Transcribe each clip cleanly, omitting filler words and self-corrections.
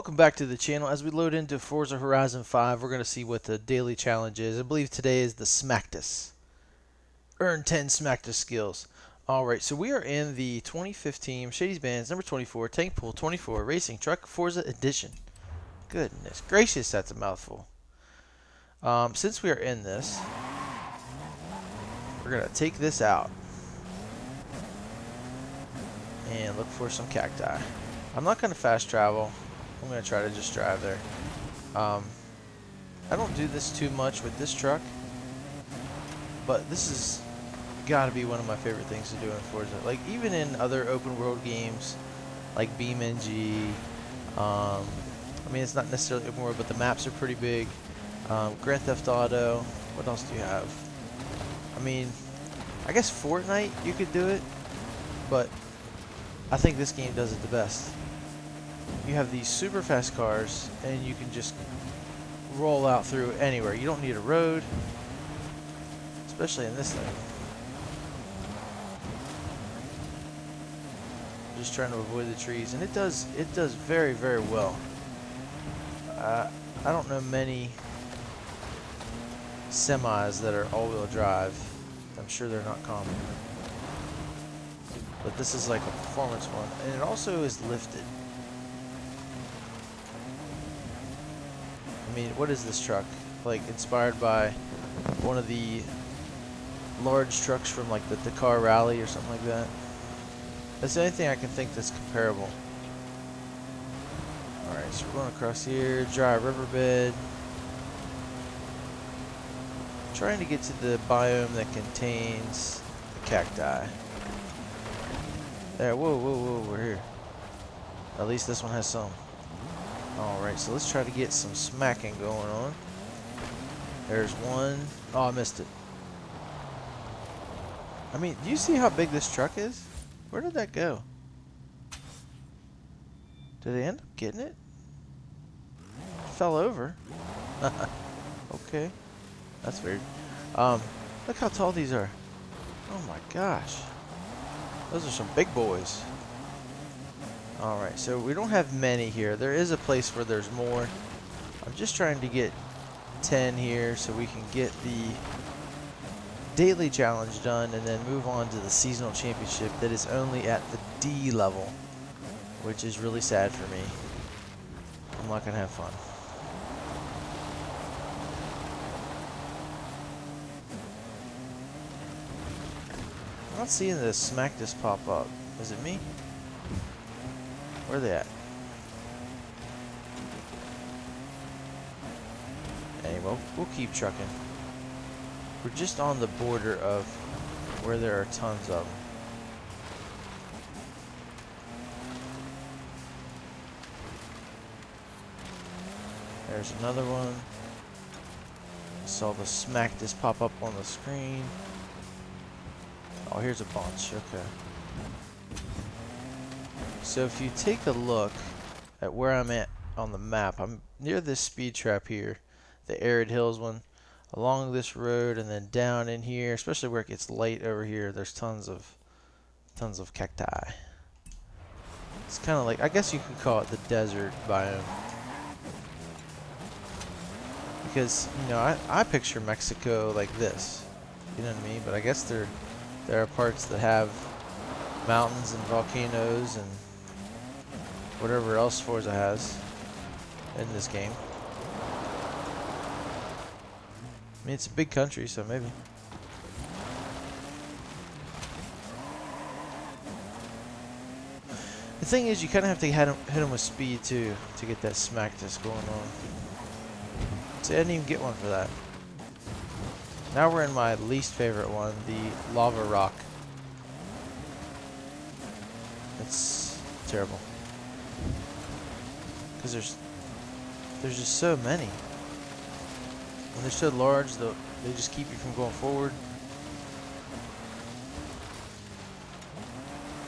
welcome back to the channel. As we load into Forza Horizon 5, we're going to see what the daily challenge is. I believe today is the Smactus. Earn 10 Smactus skills. Alright, so we are in the 2015 Mercedes-Benz number 24 Tank Pool 24 Racing Truck Forza Edition. Goodness gracious, that's a mouthful. Since we are in this, we're going to take this out and look for some cacti. I'm not going to fast travel. I'm going to try to just drive there. I don't do this too much with this truck, but this has got to be one of my favorite things to do in Forza. Like, even in other open world games, like BeamNG, I mean, it's not necessarily open world, but the maps are pretty big. Grand Theft Auto, what else do you have? I mean, I guess Fortnite, you could do it, but I think this game does it the best. You have these super fast cars, and you can just roll out through anywhere. You don't need a road, especially in this thing. Just trying to avoid the trees, and it does very, very well. I don't know many semis that are all-wheel drive. I'm sure they're not common, but this is like a performance one, and it also is lifted. I mean, what is this truck? Like, inspired by one of the large trucks from like the Dakar Rally or something like that. That's the only thing I can think that's comparable. Alright, so we're going across here, dry riverbed. Trying to get to the biome that contains the cacti. There, whoa, we're here. At least this one has some. Alright, so let's try to get some smacking going on. There's one. Oh, I missed it. I mean, do you see how big this truck is? Where did that go? Did they end up getting it? It fell over. Okay. That's weird. Look how tall these are. Oh my gosh. Those are some big boys. Alright, so we don't have many here. There is a place where there's more. I'm just trying to get 10 here so we can get the daily challenge done and then move on to the seasonal championship that is only at the D level, which is really sad for me. I'm not going to have fun. I'm not seeing the Smactus pop up. Is it me? Where are they at? Anyway, we'll keep trucking. We're just on the border of where there are tons of them. There's another one. I saw the Smactus pop up on the screen. Oh, here's a bunch. Okay. So if you take a look at where I'm at on the map, I'm near this speed trap here, the Arid Hills one, along this road, and then down in here, especially where it gets light over here, there's tons of cacti. It's kind of like, I guess you could call it the desert biome, because, you know, I picture Mexico like this, you know what I mean? But I guess there are parts that have mountains and volcanoes and whatever else Forza has in this game. I mean, it's a big country, so maybe. The thing is, you kind of have to hit him with speed too to get that Smactus going on. See, I didn't even get one for that. Now we're in my least favorite one, the lava rock. It's terrible. Because there's just so many. When they're so large, they just keep you from going forward.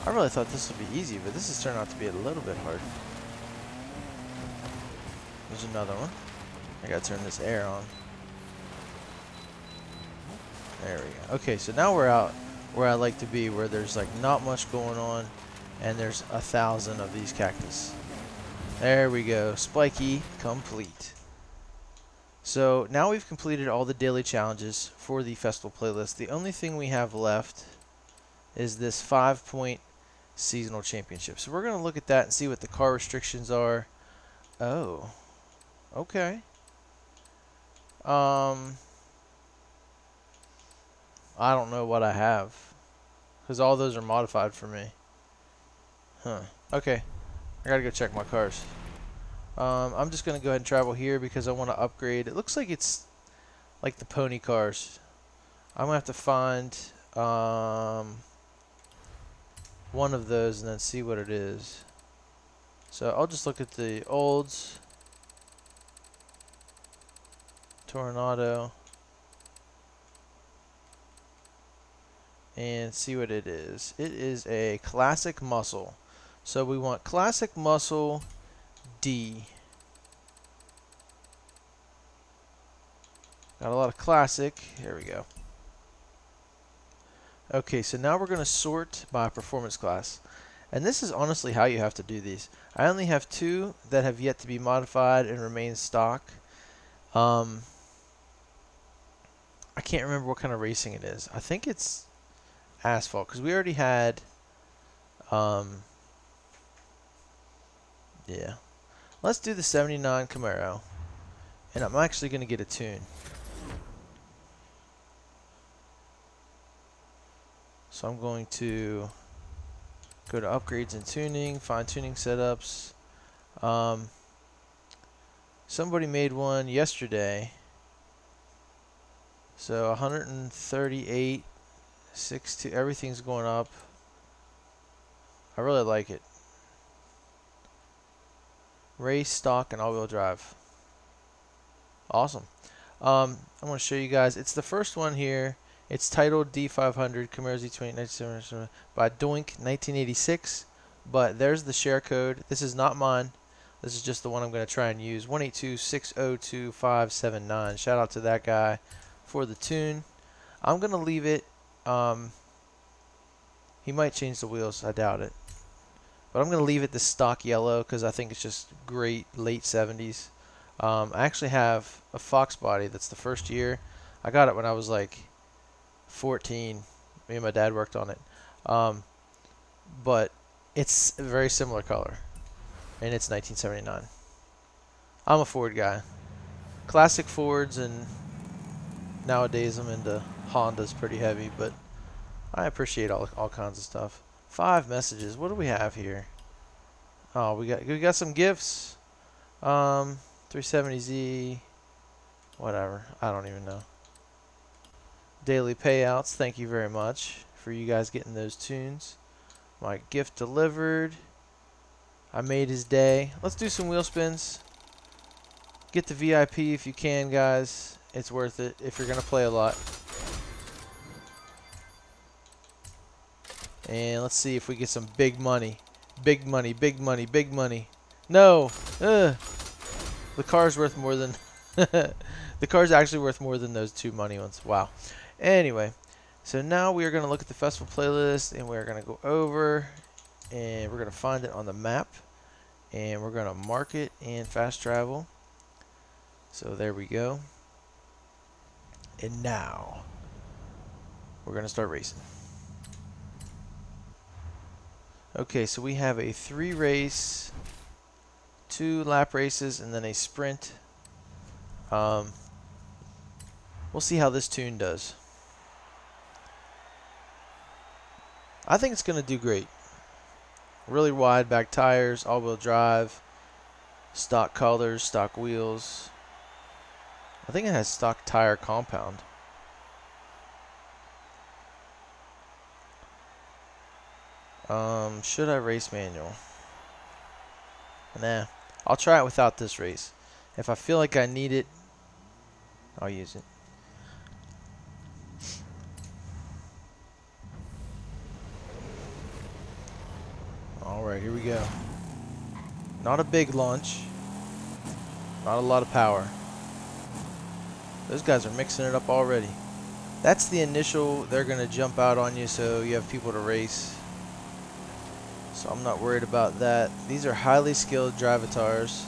I really thought this would be easy, but this has turned out to be a little bit hard. There's another one. I gotta turn this air on. There we go. Okay, so now we're out where I like to be, where there's like not much going on, and there's 1,000 of these cactus. There we go. Spiky complete. So now we've completed all the daily challenges for the festival playlist. The only thing we have left is this 5-point seasonal championship. So we're going to look at that and see what the car restrictions are. Oh, okay. I don't know what I have, because all those are modified for me. Huh. Okay. I gotta go check my cars. I'm just gonna go ahead and travel here because I want to upgrade. It looks like it's like the pony cars. I'm gonna have to find one of those and then see what it is. So I'll just look at the olds. Tornado. And see what it is. It is a classic muscle. So we want classic muscle D. Got a lot of classic. Here we go. Okay, so now we're going to sort by performance class. And this is honestly how you have to do these. I only have 2 that have yet to be modified and remain stock. I can't remember what kind of racing it is. I think it's asphalt, because we already had yeah. Let's do the 79 Camaro. And I'm actually going to get a tune. So I'm going to go to upgrades and tuning, find tuning setups. Somebody made one yesterday. So 138, 62, everything's going up. I really like it. Race, stock, and all-wheel drive. Awesome. I want to show you guys. It's the first one here. It's titled D500 Camaro Z20 1977 by Doink 1986. But there's the share code. This is not mine. This is just the one I'm going to try and use. 182602579. Shout out to that guy for the tune. I'm going to leave it. He might change the wheels. I doubt it. But I'm going to leave it the stock yellow because I think it's just great late 70s. I actually have a Fox body that's the first year. I got it when I was like 14. Me and my dad worked on it. But it's a very similar color. And it's 1979. I'm a Ford guy. Classic Fords, and nowadays I'm into Hondas pretty heavy, but I appreciate all kinds of stuff. 5 messages. What do we have here? Oh, we got some gifts. 370Z. Whatever. I don't even know. Daily payouts. Thank you very much for you guys getting those tunes. My gift delivered. I made his day. Let's do some wheel spins. Get the VIP if you can, guys. It's worth it if you're going to play a lot. And let's see if we get some big money. Big money, big money, big money. No! The car's worth more than... the car's actually worth more than those 2 money ones. Wow. Anyway, so now we are going to look at the festival playlist, and we're going to go over, and we're going to find it on the map, and we're going to mark it and fast travel. So there we go. And now we're going to start racing. Okay, so we have a 3 race, 2 lap races, and then a sprint. We'll see how this tune does. I think it's going to do great. Really wide back tires, all-wheel drive, stock colors, stock wheels. I think it has stock tire compound. Should I race manual? Nah, I'll try it without this race. If I feel like I need it, I'll use it. Alright, here we go. Not a big launch. Not a lot of power. Those guys are mixing it up already. That's the initial, they're going to jump out on you so you have people to race. so I'm not worried about that. These are highly skilled drivatars,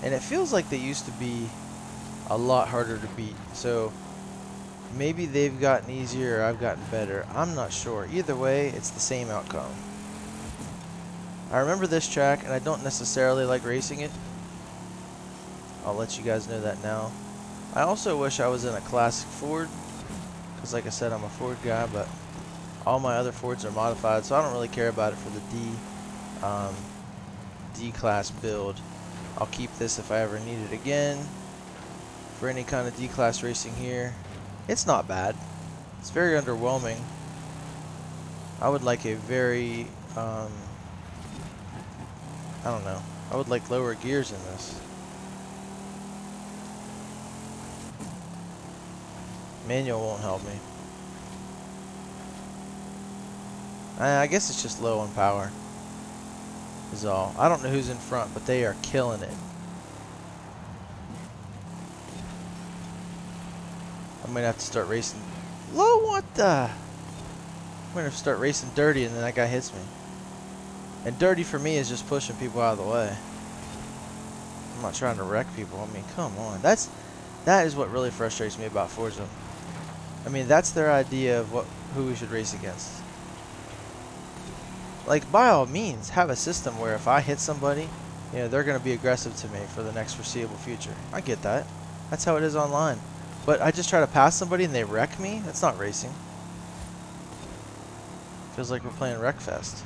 and it feels like they used to be a lot harder to beat. So maybe they've gotten easier or I've gotten better. I'm not sure. Either way, it's the same outcome. I remember this track, and I don't necessarily like racing it. I'll let you guys know that now. I also wish I was in a classic Ford, because like I said, I'm a Ford guy, but all my other Fords are modified, so I don't really care about it for the D-class build. I'll keep this if I ever need it again for any kind of D-class racing here. It's not bad. It's very underwhelming. I would like a very, I don't know. I would like lower gears in this. Manual won't help me. I guess it's just low on power is all. I don't know who's in front, but they are killing it. I'm gonna have to start racing. Low, what the? I'm gonna start racing dirty, and then that guy hits me. And dirty for me is just pushing people out of the way. I'm not trying to wreck people. I mean, come on. That is what really frustrates me about Forza. I mean, that's their idea of who we should race against. Like, by all means, have a system where if I hit somebody, you know, they're going to be aggressive to me for the next foreseeable future. I get that. That's how it is online. But I just try to pass somebody and they wreck me? That's not racing. Feels like we're playing Wreckfest.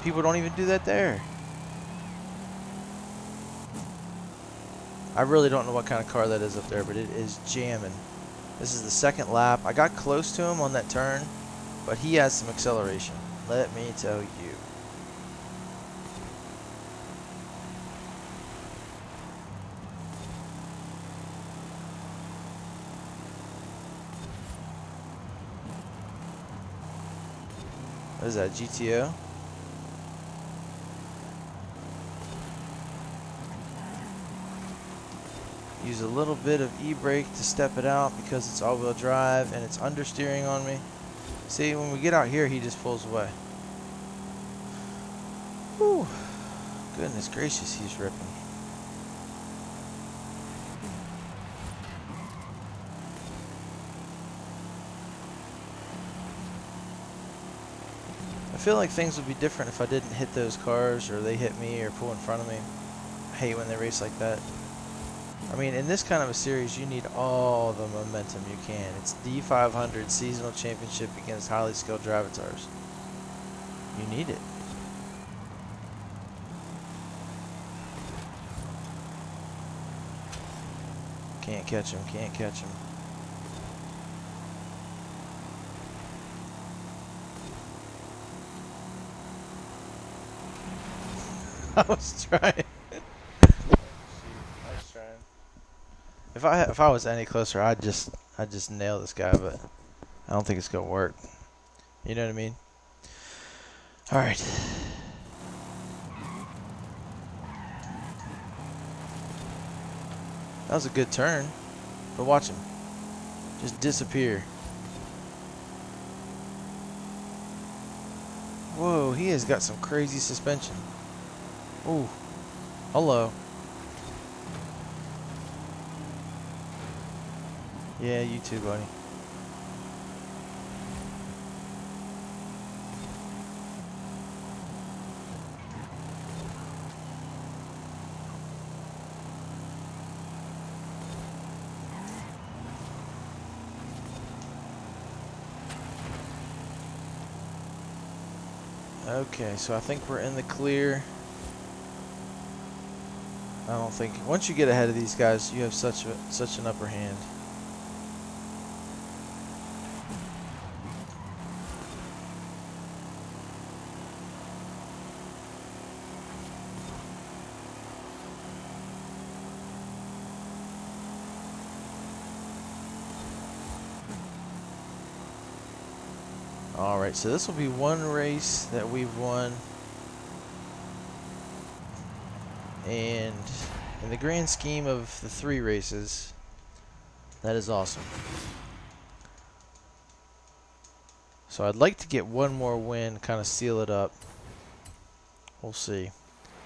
People don't even do that there. I really don't know what kind of car that is up there, but it is jamming. This is the second lap. I got close to him on that turn, but he has some acceleration. Let me tell you. What is that, GTO? Use a little bit of e-brake to step it out because it's all-wheel drive and it's understeering on me. See, when we get out here, he just pulls away. Whew. Goodness gracious, he's ripping. I feel like things would be different if I didn't hit those cars or they hit me or pull in front of me. I hate when they race like that. I mean, in this kind of a series, you need all the momentum you can. It's D500 Seasonal Championship against highly skilled drivatars. You need it. Can't catch him, can't catch him. I was trying. If I was any closer, I'd just nail this guy, but I don't think it's gonna work. You know what I mean? All right. That was a good turn, but watch him just disappear. Whoa, he has got some crazy suspension. Ooh, hello. Yeah, you too, buddy. Okay, so I think we're in the clear. I don't think once you get ahead of these guys, you have such an upper hand. Alright, so this will be one race that we've won. And in the grand scheme of the 3 races, that is awesome. So I'd like to get one more win, kind of seal it up. We'll see.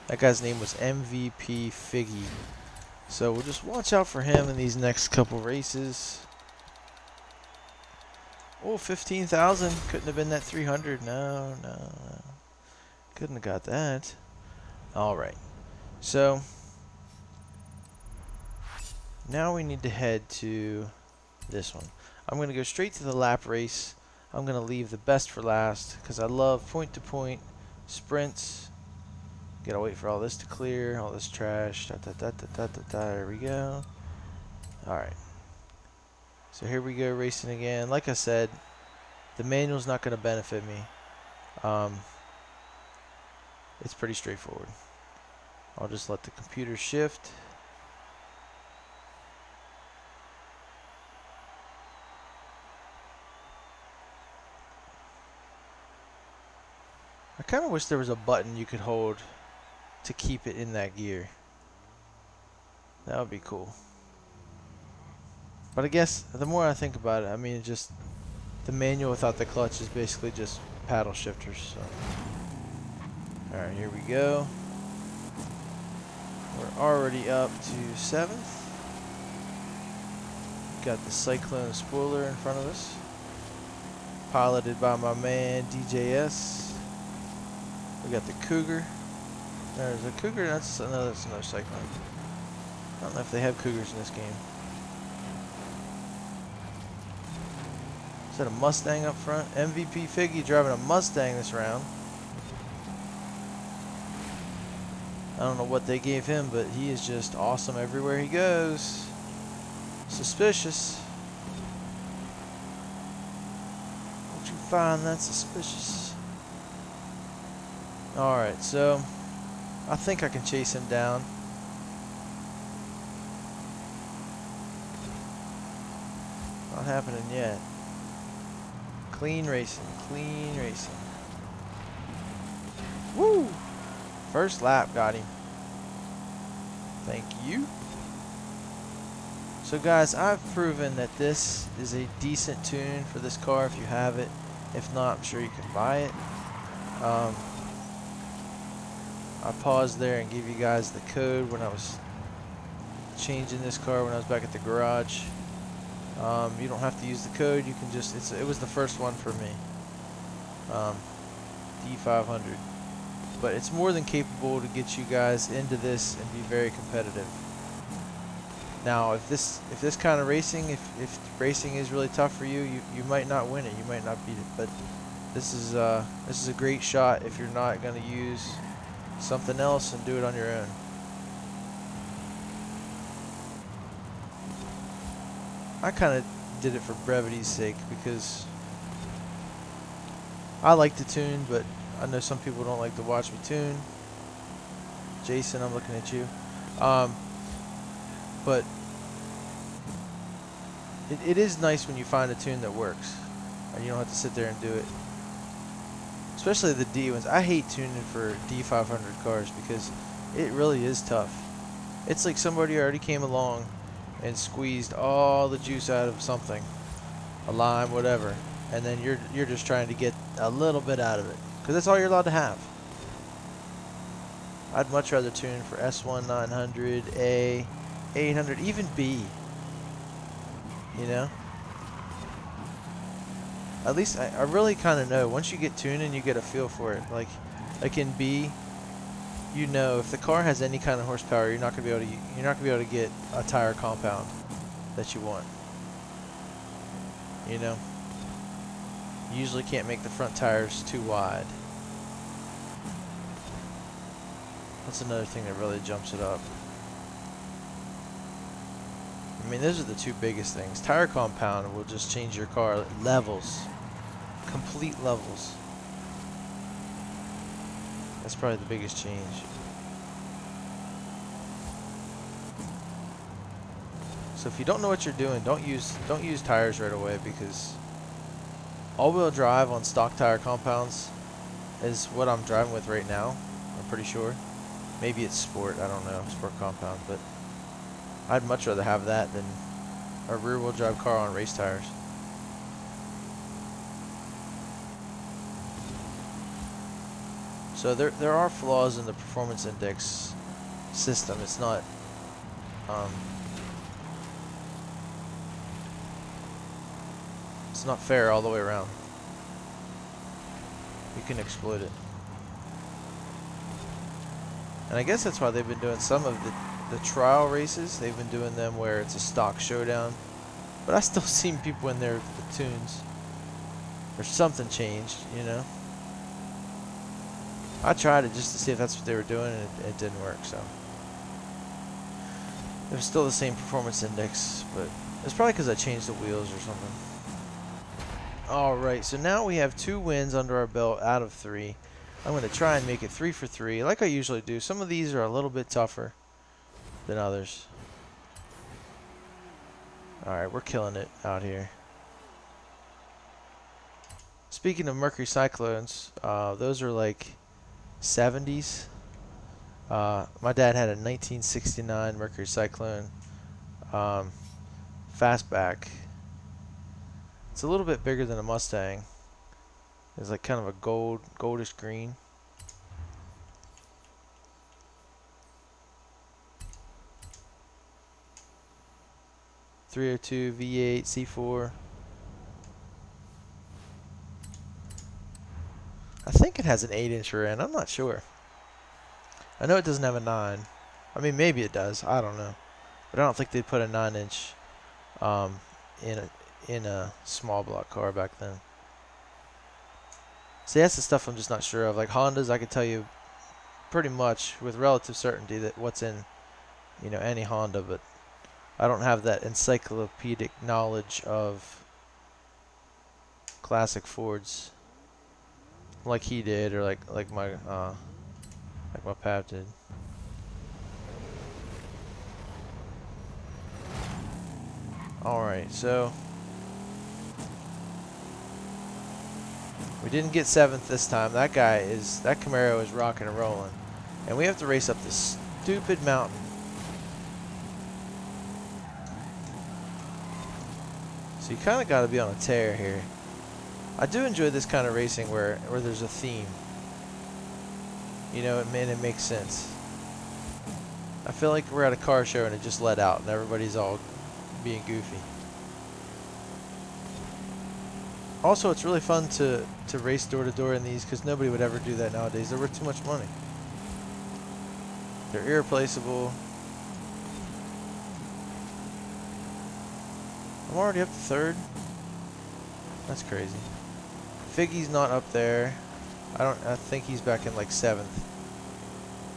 That guy's name was MVP Figgy. So we'll just watch out for him in these next couple races. Oh, 15,000. Couldn't have been that 300. No. Couldn't have got that. Alright. So now we need to head to this one. I'm going to go straight to the lap race. I'm going to leave the best for last because I love point-to-point sprints. Gotta wait for all this to clear, all this trash. There we go. Alright. So here we go racing again. Like I said, the manual's not going to benefit me. It's pretty straightforward. I'll just let the computer shift. I kind of wish there was a button you could hold to keep it in that gear. That would be cool. But I guess the more I think about it, I mean, just the manual without the clutch is basically just paddle shifters. So. Alright, here we go. We're already up to 7th. Got the Cyclone spoiler in front of us. Piloted by my man DJS. We got the Cougar. There's a Cougar. That's another Cyclone. I don't know if they have Cougars in this game. Is that a Mustang up front? MVP Figgy driving a Mustang this round. I don't know what they gave him, but he is just awesome everywhere he goes. Suspicious. Don't you find that suspicious? Alright, so I think I can chase him down. Not happening yet. Clean racing, clean racing. Woo! First lap, got him. Thank you. So guys, I've proven that this is a decent tune for this car if you have it. If not, I'm sure you can buy it. I paused there and gave you guys the code when I was changing this car when I was back at the garage. You don't have to use the code. You can just, it was the first one for me. D500. But it's more than capable to get you guys into this and be very competitive. Now, if this kind of racing, if racing is really tough for you, you might not win it. You might not beat it. But this is a great shot if you're not going to use something else and do it on your own. I kind of did it for brevity's sake because I like to tune, but I know some people don't like to watch me tune. Jason, I'm looking at you. But it is nice when you find a tune that works and you don't have to sit there and do it. Especially the D ones. I hate tuning for D500 cars because it really is tough. It's like somebody already came along and squeezed all the juice out of something, a lime, whatever, and then you're just trying to get a little bit out of it because that's all you're allowed to have. I'd much rather tune for S1 900, A, 800, even B. You know? At least I really kind of know. Once you get tuning, you get a feel for it. Like in B, you know if the car has any kind of horsepower, you're not gonna be able to get a tire compound that you want. You know? You usually can't make the front tires too wide. That's another thing that really jumps it up. I mean, those are the two biggest things. Tire compound will just change your car levels. Complete levels. That's probably the biggest change. So if you don't know what you're doing, don't use tires right away because all-wheel drive on stock tire compounds is what I'm driving with right now. I'm pretty sure. Maybe it's sport. I don't know. Sport compound, but I'd much rather have that than a rear-wheel drive car on race tires. So there are flaws in the performance index system. It's not it's not fair all the way around. You can exploit it. And I guess that's why they've been doing some of the trial races. They've been doing them where it's a stock showdown. But I still seen people in there with the tunes. Or something changed, you know. I tried it just to see if that's what they were doing, and it didn't work, so. It was still the same performance index, but it's probably because I changed the wheels or something. Alright, so now we have 2 wins under our belt out of 3. I'm going to try and make it 3 for 3, like I usually do. Some of these are a little bit tougher than others. Alright, we're killing it out here. Speaking of Mercury Cyclones, those are like 70s. My dad had a 1969 Mercury Cyclone fastback. It's a little bit bigger than a Mustang. It's like kind of a goldish green. .302 V8 C4. I think it has an 8-inch rear end. I'm not sure. I know it doesn't have a 9. I mean, maybe it does. I don't know. But I don't think they'd put a 9-inch in a small block car back then. See, that's the stuff I'm just not sure of. Like Hondas, I can tell you pretty much with relative certainty that what's in, you know, any Honda, but I don't have that encyclopedic knowledge of classic Fords like he did, or like my pap did. Alright, so we didn't get 7th this time. That Camaro is rocking and rolling. And we have to race up this stupid mountain. So you kind of got to be on a tear here. I do enjoy this kind of racing where there's a theme. You know, it makes sense. I feel like we're at a car show and it just let out and everybody's all being goofy. Also, it's really fun to race door to door in these because nobody would ever do that nowadays. They're worth too much money. They're irreplaceable. I'm already up to 3rd. That's crazy. Figgy's not up there. I think he's back in like 7th.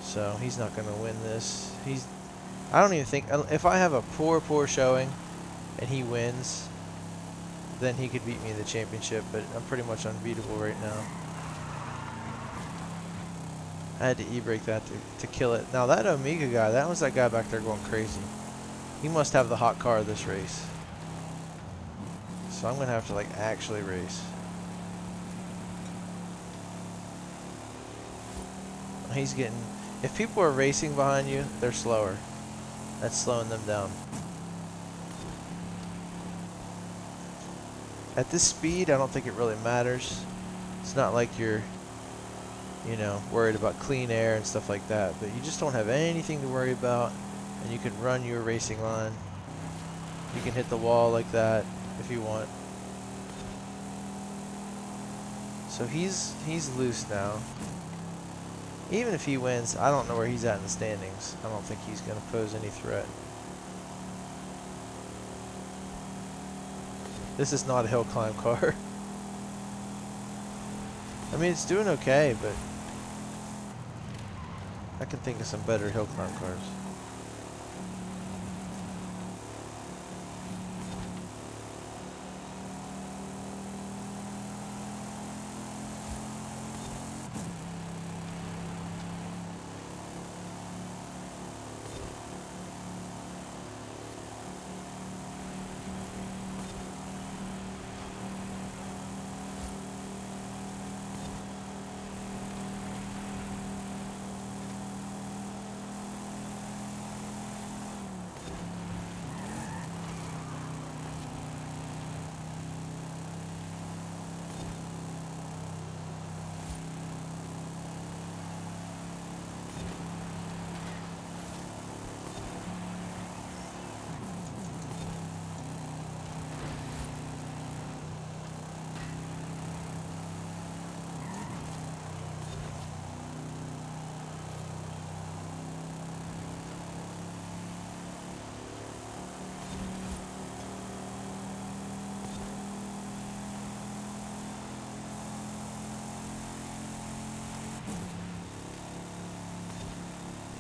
So he's not gonna win this. I don't even think, if I have a poor showing and he wins, then he could beat me in the championship, but I'm pretty much unbeatable right now. I had to e-brake that to kill it. Now that Omega guy, that was that guy back there going crazy. He must have the hot car of this race. So I'm gonna have to like actually race. He's getting, if people are racing behind you, they're slower. That's slowing them down. At this speed, I don't think it really matters. It's not like you're, you know, worried about clean air and stuff like that, but you just don't have anything to worry about, and you can run your racing line. You can hit the wall like that if you want. So he's loose now. Even if he wins, I don't know where he's at in the standings. I don't think he's going to pose any threat. This is not a hill climb car. I mean, it's doing okay, but I can think of some better hill climb cars.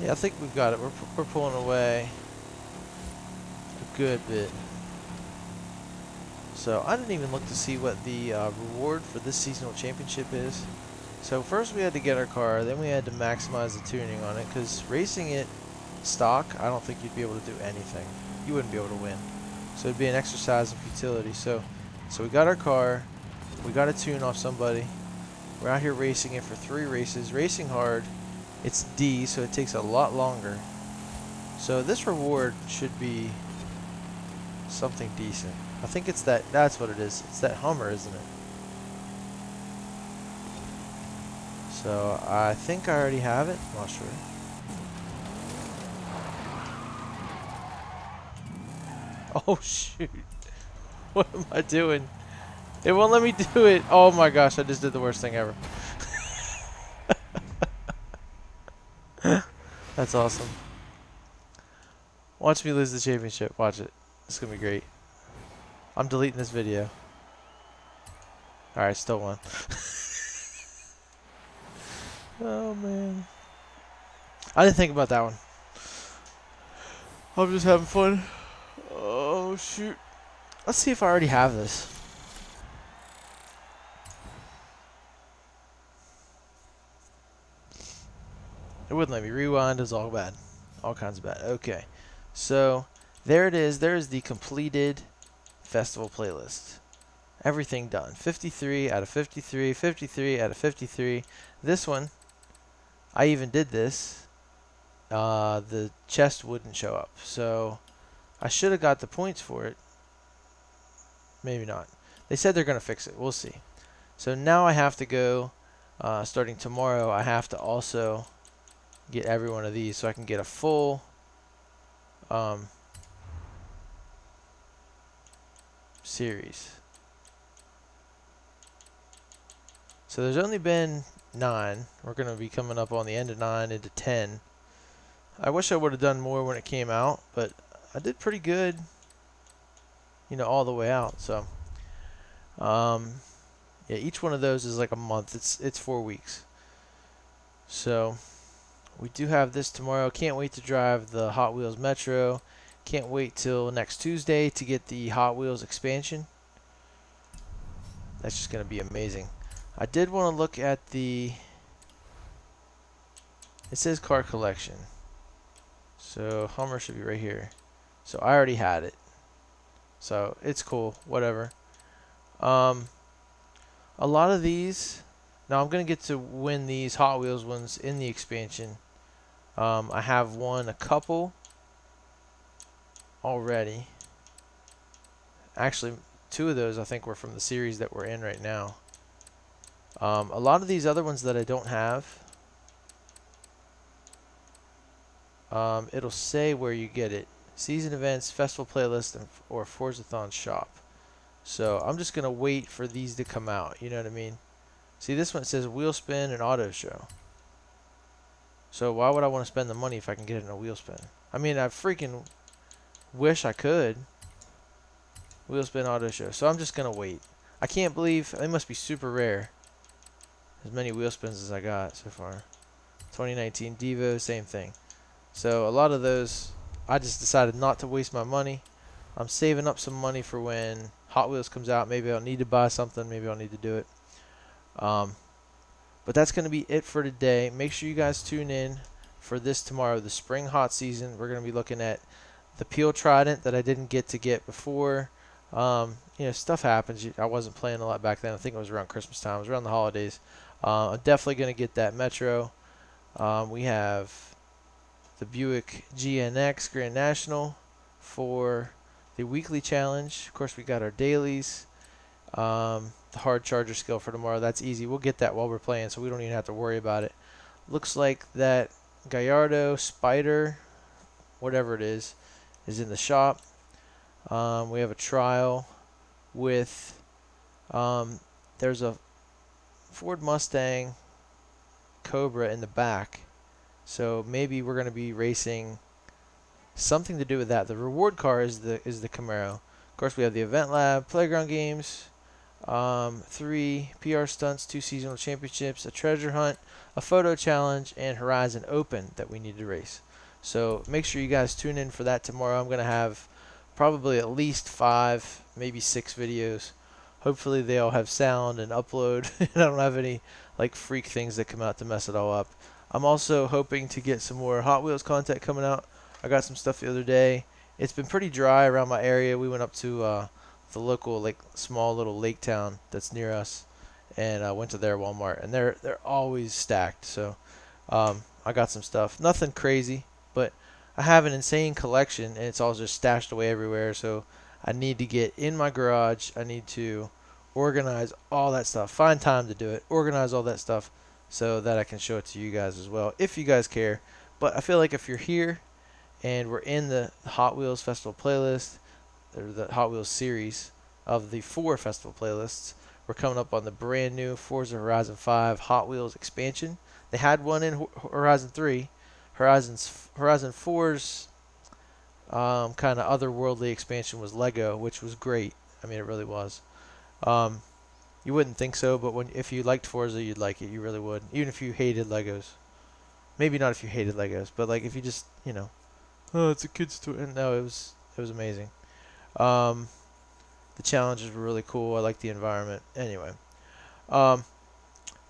Yeah, I think we've got it. We're pulling away a good bit. So I didn't even look to see what the reward for this seasonal championship is. So first we had to get our car, then we had to maximize the tuning on it, because racing it stock, I don't think you'd be able to do anything. You wouldn't be able to win. So it'd be an exercise in futility. So we got our car, we got a tune off somebody. We're out here racing it for 3 races, racing hard. It's D, so it takes a lot longer. So this reward should be something decent. I think it's that's what it is. It's that Hummer, isn't it? So I think I already have it. I'm not sure. Oh shoot. What am I doing? It won't let me do it. Oh my gosh, I just did the worst thing ever. That's awesome. Watch me lose the championship. Watch it. It's gonna be great. I'm deleting this video. Alright, still won. Oh man. I didn't think about that one. I'm just having fun. Oh shoot. Let's see if I already have this. It wouldn't let me rewind. It's all bad. All kinds of bad. Okay. So there it is. There's the completed festival playlist. Everything done. 53 out of 53. 53 out of 53. This one, I even did this. The chest wouldn't show up. So I should have got the points for it. Maybe not. They said they're going to fix it. We'll see. So now I have to go, starting tomorrow, I have to also get every one of these so I can get a full series. So there's only been 9. We're going to be coming up on the end of 9 into 10. I wish I would have done more when it came out, but I did pretty good, you know, all the way out. So yeah, each one of those is like a month. It's 4 weeks. So we do have this tomorrow. Can't wait to drive the Hot Wheels Metro. Can't wait till next Tuesday to get the Hot Wheels expansion. That's just going to be amazing. I did want to look at the... It says car collection. So Hummer should be right here. So I already had it. So it's cool. Whatever. A lot of these... Now I'm going to get to win these Hot Wheels ones in the expansion. I have won a couple already. Actually, 2 of those I think were from the series that we're in right now. A lot of these other ones that I don't have, it'll say where you get it. Season events, festival playlist, or Forzathon shop. So I'm just going to wait for these to come out. You know what I mean? See, this one says WHEELSPIN and Auto Show. So why would I want to spend the money if I can get it in a WHEELSPIN? I mean, I freaking wish I could. WHEELSPIN Auto Show. So I'm just going to wait. I can't believe they must be super rare. As many WHEELSPINs as I got so far. 2019 Devo, same thing. So a lot of those, I just decided not to waste my money. I'm saving up some money for when Hot Wheels comes out. Maybe I'll need to buy something. Maybe I'll need to do it. But that's going to be it for today. Make sure you guys tune in for this tomorrow, the spring hot season. We're going to be looking at the Peel Trident that I didn't get to get before. You know, stuff happens. I wasn't playing a lot back then. I think it was around Christmas time. It was around the holidays. I'm definitely going to get that Metro. We have the Buick GNX Grand National for the weekly challenge. Of course, we got our dailies. The hard charger skill for tomorrow. That's easy. We'll get that while we're playing, so we don't even have to worry about it. Looks like that Gallardo Spider, whatever it is in the shop. We have a trial with there's a Ford Mustang Cobra in the back, so maybe we're going to be racing something to do with that. The reward car is the Camaro. Of course, we have the Event Lab, Playground Games, 3 PR stunts, 2 seasonal championships, a treasure hunt, a photo challenge, and Horizon Open that we need to race. So make sure you guys tune in for that tomorrow. I'm going to have probably at least 5, maybe 6 videos. Hopefully they all have sound and upload, and I don't have any like freak things that come out to mess it all up. I'm also hoping to get some more Hot Wheels content coming out. I got some stuff the other day. It's been pretty dry around my area. We went up to the local like small little lake town that's near us, and I went to their Walmart, and they're always stacked. So I got some stuff, nothing crazy, but I have an insane collection, and it's all just stashed away everywhere. So I need to get in my garage. I need to organize all that stuff, find time to do it, organize all that stuff, so that I can show it to you guys as well, if you guys care. But I feel like if you're here and we're in the Hot Wheels Festival playlist, or the Hot Wheels series of the 4 festival playlists, we're coming up on the brand new Forza Horizon 5 Hot Wheels expansion. They had one in Horizon 3. Horizon 4's kind of otherworldly expansion was Lego, which was great. I mean, it really was. You wouldn't think so, but if you liked Forza, you'd like it. You really would, even if you hated Legos. Maybe not if you hated Legos, but like if you just, oh, it's a kid's toy. No, it was amazing. The challenges were really cool. I like the environment. Anyway, but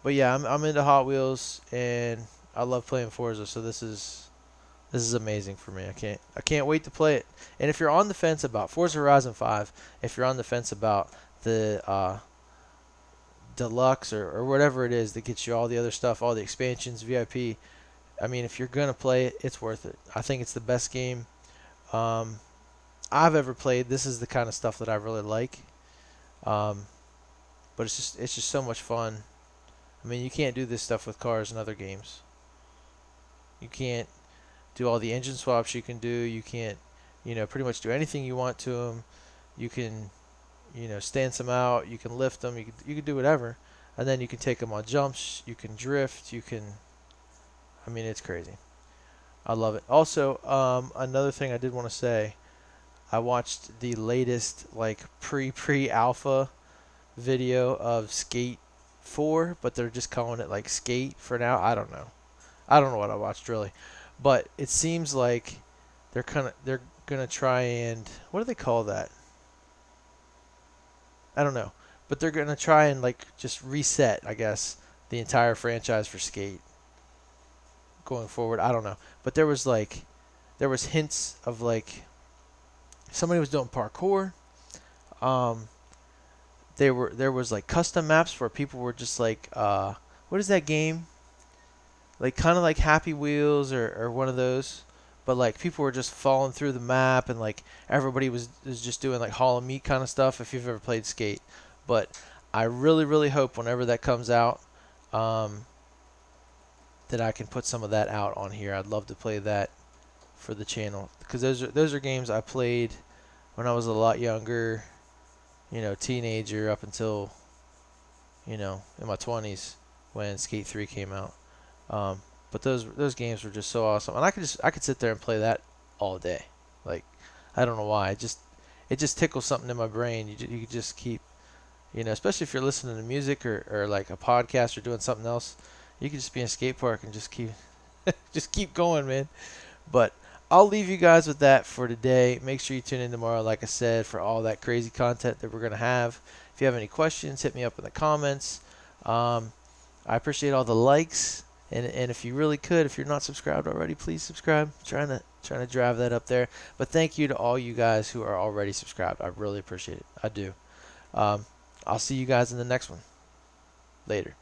yeah, I'm into Hot Wheels, and I love playing Forza. So this is amazing for me. I can't wait to play it. And if you're on the fence about Forza Horizon 5, if you're on the fence about the deluxe or whatever it is that gets you all the other stuff, all the expansions, VIP, I mean, if you're gonna play it, it's worth it. I think it's the best game I've ever played. This is the kind of stuff that I really like. But it's just so much fun. I mean, you can't do this stuff with cars and other games. You can't do all the engine swaps you can do. You can't, pretty much do anything you want to them. You can, stance them out. You can lift them. You can do whatever, and then you can take them on jumps. You can drift. I mean, it's crazy. I love it. Also, another thing I did want to say, I watched the latest like pre-alpha video of Skate 4, but they're just calling it like Skate for now. I don't know. I don't know what I watched really, but it seems like they're gonna try and, what do they call that? I don't know, but they're gonna try and like just reset, I guess, the entire franchise for Skate going forward. I don't know, but there was hints of like somebody was doing parkour. There was like custom maps where people were just like, what is that game? Like kind of like Happy Wheels or one of those, but like people were just falling through the map, and like everybody was just doing like Hall of Meat kind of stuff. If you've ever played Skate, but I really hope whenever that comes out, that I can put some of that out on here. I'd love to play that for the channel, because those are games I played when I was a lot younger, teenager up until, in my 20s when Skate 3 came out. But those games were just so awesome, and I could sit there and play that all day. Like, I don't know why. It just tickles something in my brain. You could just keep, especially if you're listening to music or like a podcast or doing something else. You could just be in a skate park and just keep just keep going, man. But I'll leave you guys with that for today. Make sure you tune in tomorrow, like I said, for all that crazy content that we're going to have. If you have any questions, hit me up in the comments. I appreciate all the likes. And if you really could, if you're not subscribed already, please subscribe. Trying to drive that up there. But thank you to all you guys who are already subscribed. I really appreciate it. I do. I'll see you guys in the next one. Later.